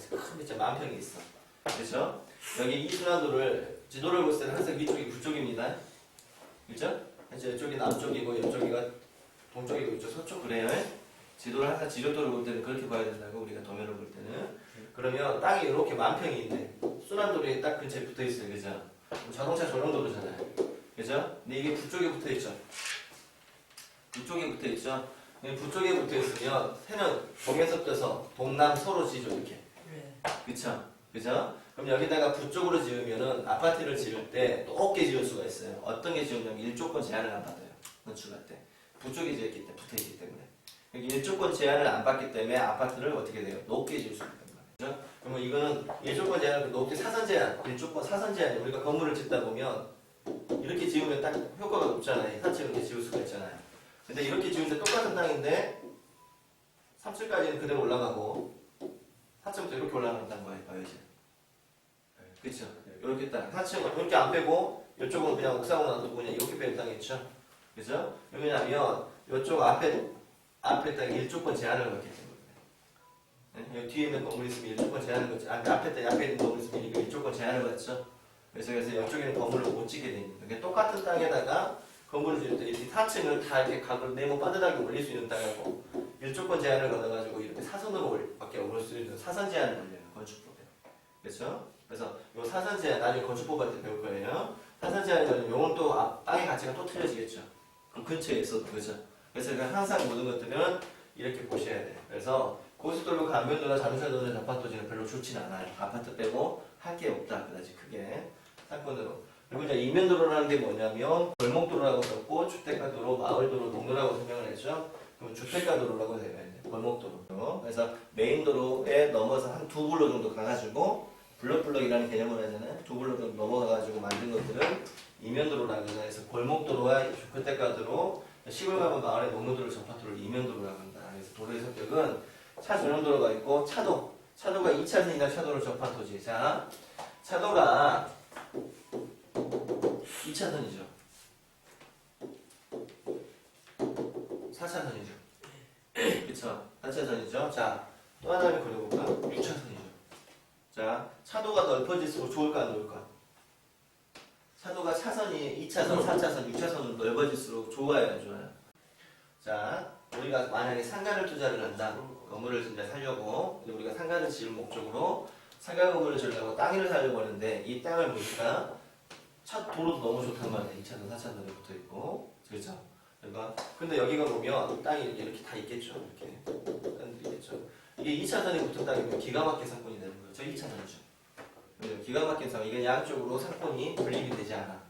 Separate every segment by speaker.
Speaker 1: 있어. 큰 밑에 만평이 있어. 그렇죠? 여기 이 순환도를 지도를 볼 때는 항상 위쪽이 북쪽입니다. 그렇죠? 이제 이쪽이 남쪽이고 이쪽이가 동쪽이고 이쪽 서쪽 그래요. 지도를 항상 지도도를 볼 때는 그렇게 봐야 된다고 우리가 도면을 볼 때는. 그러면 땅이 이렇게 만평이 있네. 순환도로에 딱 근처에 붙어 있어요. 그죠? 자동차 전용도로잖아요. 그죠? 근데 이게 북쪽에 붙어 있죠. 북쪽에 붙어 있죠. 북쪽에 붙어 있으면 새는 동에서부터 동남서로 지죠. 이렇게. 그쵸? 그죠? 그럼 여기다가 북쪽으로 지으면은 아파트를 지을 때 높게 지을 수가 있어요. 어떤 게 지으냐면 일조권 제한을 안 받아요. 건축할 때. 북쪽에 지었기 때문에, 붙어 있기 때문에. 여기 일조권 제한을 안 받기 때문에 아파트를 어떻게 돼요? 높게 지을 수 있는 거예요. 그죠? 그러면 이거는 일조권 제한을 높게 사선 제한, 일조권 사선 제한이 우리가 건물을 짓다 보면 이렇게 지으면 딱 효과가 높잖아요. 4층 이렇게 지을 수가 있잖아요. 근데 이렇게 지을 때 똑같은 땅인데 3층까지는 그대로 올라가고 4층부터 이렇게 올라간다는 거예요. 봐야지. 그쵸? 이렇게 땅. 4층은 이렇게 안 빼고 이쪽은 그냥 옥상으로 놔두고 그냥 이렇게 빼는 땅이 있죠? 그죠? 왜냐면 이쪽 앞에 땅에 일조권 제한을 받기 때문에. 여기 뒤에 있는 건물 있으면 일조권 제한을 받지. 앞에 있는 건물 있으면 일조권 제한을 받죠? 그래서 이쪽에는 건물을 못 짓게 됩니다. 그러니까 똑같은 땅에다가 건물을 지을 때 이 4층을 다 이렇게 각을 네모 빠듯하게 올릴 수 있는 땅하고 일조권 제한을 받아가지고 이렇게 사선으로 밖에 올 수 있는 사선 제한을 올려요. 건축법에. 그렇죠? 그래서 이 사선 제한 나중에 건축법 할 때 배울 거예요. 사선 제한은 요건 또 땅의 가치가 또 틀려지겠죠. 그 근처에 있어도 그죠? 그래서 항상 모든 것들은 이렇게 보셔야 돼요. 그래서 고속도로 간변도나 자동차도나 전파토지는 별로 좋지는 않아요. 아파트 빼고 할 게 없다. 그다지 크게 상권으로. 그리고 이제 이면도로라는 게 뭐냐면 골목도로라고 썼고 주택가도로, 마을도로, 농도라고 설명을 했죠. 그럼 주택가도로라고 해요. 골목도로. 그래서 메인도로에 넘어서 한 두 블록 정도 가가지고 블럭블럭이라는 개념을 하잖아요. 두 블록 정도 넘어가가지고 만든 것들은 이면도로라고 해서 골목도로와 주택가도로, 시골 가면 마을의 농도도로, 전파도로를 이면도로라고 한다. 그래서 도로의 성격은 차 전용도로가 있고 차도가 2차선이나 차도를 접한 도지. 자, 차도가 2차선이죠. 4차선이죠. 그쵸? 4차선이죠. 자, 또 하나를 그려볼까? 6차선이죠. 자, 차도가 넓어질수록 좋을까, 안 좋을까? 차도가 차선이 2차선, 4차선, 6차선으로 넓어질수록 좋아요, 안 좋아요? 자, 우리가 만약에 상가를 투자를 한다. 건물을 진짜 살려고, 우리가 상가를 지을 목적으로 상가 건물을 지으려고 땅을 사려고 하는데 이 땅을 보니까 도로도 너무 좋단 말이에요. 2차선, 4차선에 붙어 있고, 그렇죠? 그러니까 근데 여기가 보면 땅이 이렇게 다 있겠죠. 이렇게 땅들이 있겠죠. 이게 2차선에 붙은 땅이면 기가 막힌 상권이 되는 거예요. 저 2차선이죠. 기가 막힌 상권. 이건 양쪽으로 상권이 분립이 되지 않아.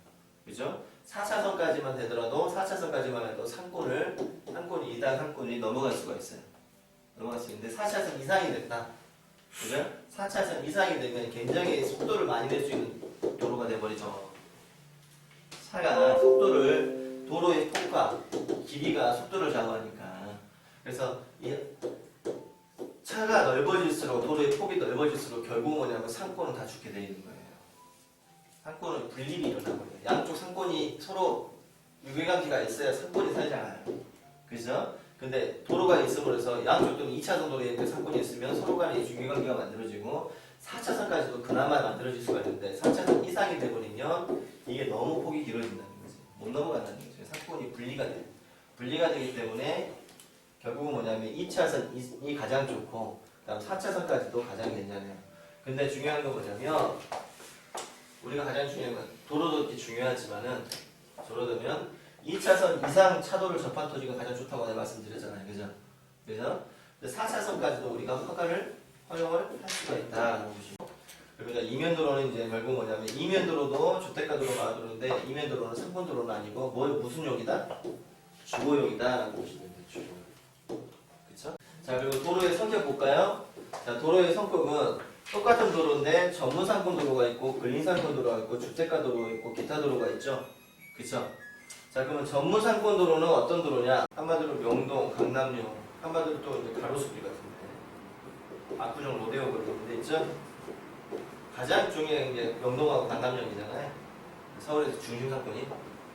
Speaker 1: 그죠? 4차선까지만 되더라도 4차선까지만 해도 상권이 이당 상권이 넘어갈 수가 있어요. 넘어갈 수 있는데 4차선 이상이 됐다. 그죠? 4차선 이상이 되면 굉장히 속도를 많이 낼 수 있는 도로가 돼버리죠. 차가 도로의 폭과 길이가 속도를 좌우하니까. 그래서 차가 넓어질수록, 도로의 폭이 넓어질수록 결국 뭐냐면 상권은 다 죽게 되어 있는 거예요. 상권은 분립이 일어나버려요. 양쪽 상권이 서로 유기관계가 있어야 상권이 살잖아요. 그죠? 근데 도로가 있음으로써 양쪽 또 2차선 도로에 상권이 있으면 서로 간에 유기관계가 만들어지고 4차선까지도 그나마 만들어질 수가 있는데 4차선 이상이 되버리면 이게 너무 폭이 길어진다는 거지. 못 넘어간다는 거죠. 상권이 분리가 돼요. 분리가 되기 때문에 결국은 뭐냐면 2차선이 가장 좋고 그다음 4차선까지도 가장 괜찮아요. 근데 중요한 건 뭐냐면 우리가 가장 중요한 건 도로도 중요하지만은 도로도면 2차선 이상 차도를 접한 토지가 가장 좋다고 내가 말씀드렸잖아요. 그죠? 그래서 4차선까지도 우리가 허용을 할 수가 있다라고 보시고. 그리고 이제 이면도로는 이제 결국 뭐냐면 이면도로도 주택가도로 마을도로인데 이면도로는 상권도로는 아니고 무슨 용이다? 주거용이다라고 보시면 돼요. 주거. 그쵸? 자, 그리고 도로의 성격 볼까요? 자, 도로의 성격은 똑같은 도로인데 전문상권도로가 있고 근린상권도로가 있고 주택가도로가 있고 기타 도로가 있죠. 그쵸? 자, 그러면 전문상권도로는 어떤 도로냐? 한마디로 명동, 강남역, 한마디로 또 이제 가로수길 같은데 압구정 로데오 그런 데 있죠? 가장 중요한 게 명동하고 강남역이잖아요. 서울에서 중심 상권이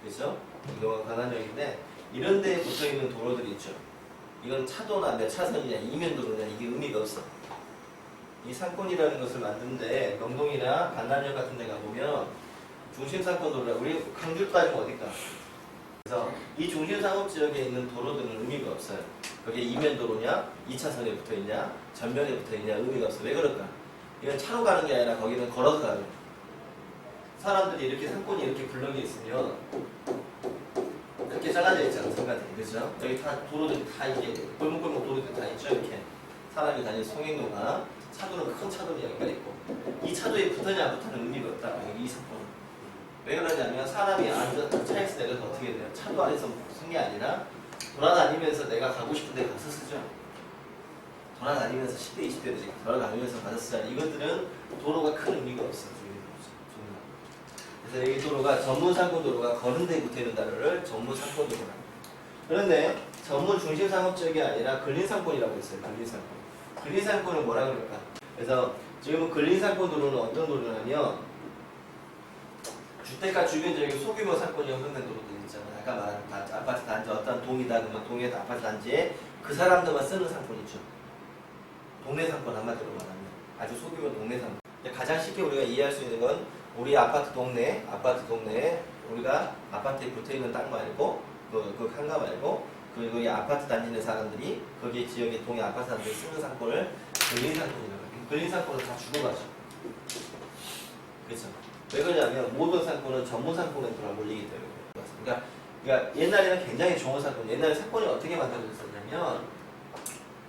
Speaker 1: 그렇죠? 명동하고 강남역인데 이런 데에 붙어 있는 도로들이 있죠. 이건 차도나 몇 차선이냐 이면도로냐 이게 의미가 없어. 이 상권이라는 것을 만드는데 명동이나 반남역 같은 데 가보면 중심상권도로라 우리 강주 따지면 어딜까? 그래서 이 중심상업지역에 있는 도로들은 의미가 없어요. 거기에 이면도로냐, 2차선에 붙어있냐, 전면에 붙어있냐 의미가 없어. 왜 그럴까? 이건 차로 가는 게 아니라 거기는 걸어서 가는 거야. 사람들이 이렇게 상권이 이렇게 굴러져 있으면 이렇게 잘라져 있잖아, 상가들이. 그죠? 여기 다 도로들이 다 이게 골목골목 도로들이 다 있죠, 이렇게. 사람이 다니는 송행로가 차도는 큰 차도는 여기가 있고 이 차도에 붙느냐 안 붙는 의미가 없다. 여기 이 사건은. 왜 그러냐면 사람이 앉아 차에서 내려서 어떻게 돼요? 차도 안에서 쓴 게 아니라 돌아다니면서 내가 가고 싶은 데 가서 쓰죠. 돌아다니면서 10대, 20대 돌아다니면서 가서 쓰잖아. 이것들은 도로가 큰 의미가 없어. 그래서 여기 도로가 전문상권도로가 걸은 데에 붙어있는 단어를 전문상권도로라. 그런데 전문 중심상업지역이 아니라 근린상권이라고 있어요. 근린상권. 근린상권은 뭐라 그럴까? 그래서 지금은 근린상권도로는 어떤 도로냐면 주택가 주변 지역에 소규모 상권이 형성된 도로들 있잖아요. 아까 말한 아파트 단지 어떤 동이다 그러면 동의 아파트 단지에 그 사람들만 쓰는 상권 있죠. 동네 상권 한마디로 말하면 아주 소규모 동네 상권. 가장 쉽게 우리가 이해할 수 있는 건 우리 아파트 동네에 우리가 아파트에 붙어있는 땅 말고 그 한가 말고 그리고 이 아파트 다니는 사람들이 거기 지역의 동네 아파트 사람들이 쓰는 상권을 근린상권이라고 해요. 근린상권은 다 죽어가죠. 그렇죠. 왜 그러냐면 모든 상권은 전문상권에 들어 몰리기 때문에. 그러니까 옛날에는 굉장히 좋은 상권, 옛날에 상권이 어떻게 만들어졌었냐면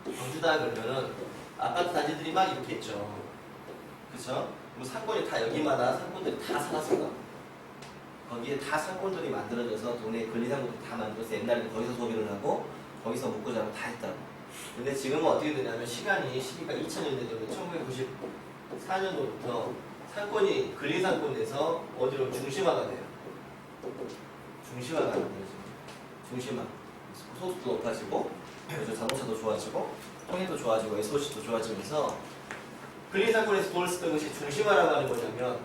Speaker 1: 광주다 그러면은 아파트 단지들이 막 이렇게 있죠. 그렇죠? 상권이 다 여기마다 상권들이 다 살았어요. 거기에 다 상권들이 만들어져서 동네 근린상권들이 다 만들어서 옛날에는 거기서 소비를 하고 거기서 먹고 자고 다 했다고. 근데 지금은 어떻게 되냐면 시간이 시기가 2000년대 정도 1994년도부터 상권이 근린상권에서 어디로 중심화가 돼요. 중심화가 돼요. 중심화. 소득도 높아지고 자동차도 좋아지고 통행도 좋아지고 SOC도 좋아지면서 근린상권에서 돈을 쓰던 것이 중심화라고 하는 거냐면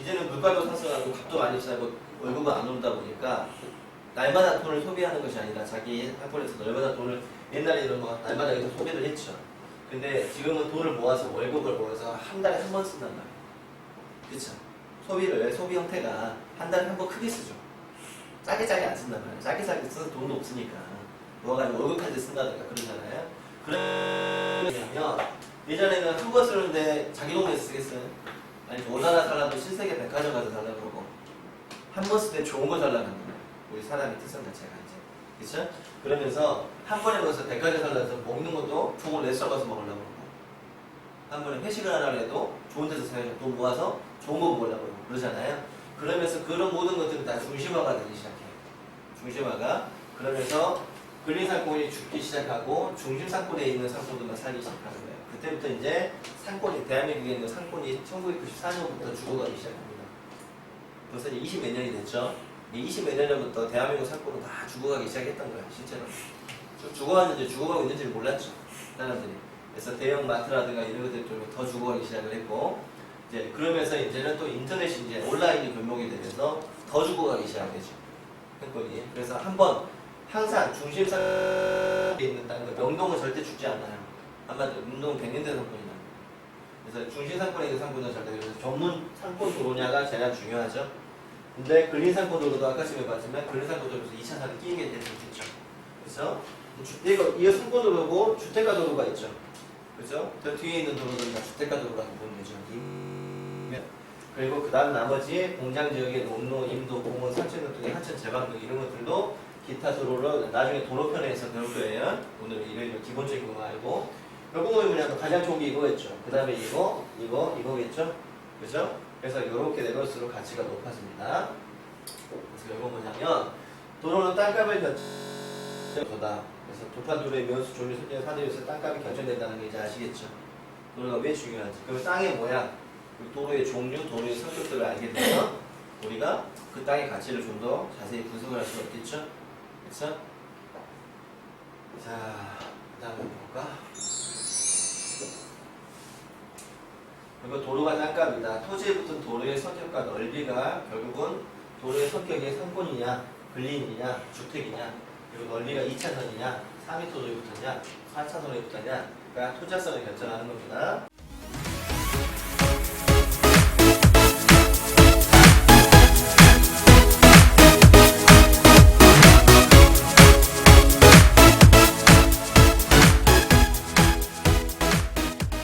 Speaker 1: 이제는 물가도 상승하고 값도 많이 비싸고 월급은 안 오르다 보니까 날마다 돈을 소비하는 것이 아니라 자기 상권에서 날마다 돈을 옛날에는 뭐 날마다 여기서 소비를 했죠. 근데 지금은 돈을 모아서 월급을 모아서 한 달에 한 번 쓴단 말이에요. 그쵸? 소비 형태가 한 달에 한 번 크게 쓰죠. 짜게 안 쓴단 말이에요. 짜게 써서 돈도 없으니까 모아가지고 월급할 때 쓴다든가 그러잖아요. 그러면 예전에는 한 번 쓰는데 자기 동네에서 쓰겠어요? 아니 오나라 살라도 신세계 백화점 가서 살라고 그러고 한 번 쓸 때 좋은 거 살라는 거예요. 우리 사람이 특성 자체가 이제 그쵸? 그러면서 한 번에 가서 백화점 살라서 먹는 것도 좋은 레스토랑 가서 먹으려고 그러고 한 번에 회식을 하려고 해도 좋은 데서 사야죠. 돈 모아서 좋은 거 먹으려고 그러고 그러잖아요. 그러면서 그런 모든 것들은 다 중심화가 되기 시작해요. 중심화가 그러면서 근린상권이 죽기 시작하고 중심상권에 있는 상권들만 살기 시작하는 거예요. 그때부터 이제 상권이 대한민국에 있는 상권이 1994년부터 죽어가기 시작합니다. 벌써 이제 20몇 년이 됐죠. 이 20몇 년 전부터 대한민국 상권은 다 죽어가기 시작했던 거예요. 실제로 죽어가는지 죽어가고 있는지 몰랐죠. 사람들이. 그래서 대형 마트라든가 이런 것들이 좀 더 죽어가기 시작을 했고 이제 그러면서 이제는 또 인터넷이 이제 온라인이 접목이 되면서 더 죽어가기 시작했죠. 상권이. 그래서 한번 항상 중심상권에 있는 땅은 명동은 절대 죽지 않아요. 한마디로 명동은 100년대 상권이다. 그래서 중심상권에 있는 상권은 절대 그래서 전문 상권 도로냐가 제일 중요하죠. 근데 근린상권 도로도 아까 지금 봤지만 근린상권 도로에서 2차선을 끼게 되는 게 있죠. 그래서 이 상권 도로고 주택가 도로가 있죠. 그죠? 저 뒤에 있는 도로들은 다 주택가 도로라고 보면 되죠. 그리고 그 다음 나머지 공장지역의 농로, 임도, 공원, 상층 등의 하천, 제방 등 이런 것들도 기타 도로로 나중에 도로편에서 배울 거예요. 오늘 이런 기본적인 거 알고 결국은 뭐냐면 가장 좋은 게 이거겠죠. 그 다음에 이거겠죠. 그죠? 그래서 이렇게 내려올수록 가치가 높아집니다. 그래서 이거 뭐냐면 도로는 땅값을 결정다. 그래서 도판도로의 면수, 조밀, 설정, 사대에서 땅값이 결정된다는 게 이제 아시겠죠. 도로가 왜 중요한지. 그리고 땅의 모양, 도로의 종류, 도로의 성격들을 알게 되면 우리가 그 땅의 가치를 좀 더 자세히 분석을 할 수가 있겠죠. 그래서 자, 그 다음에 볼까? 그리고 도로가 땅값이다. 토지에 붙은 도로의 성격과 넓이가 결국은 도로의 성격이 상권이냐, 근린이냐, 주택이냐, 그리고 넓이가 2차선이냐, 4m 도로에 붙었냐, 4차선에 붙었냐, 그러니까 토지성을 결정하는 겁니다.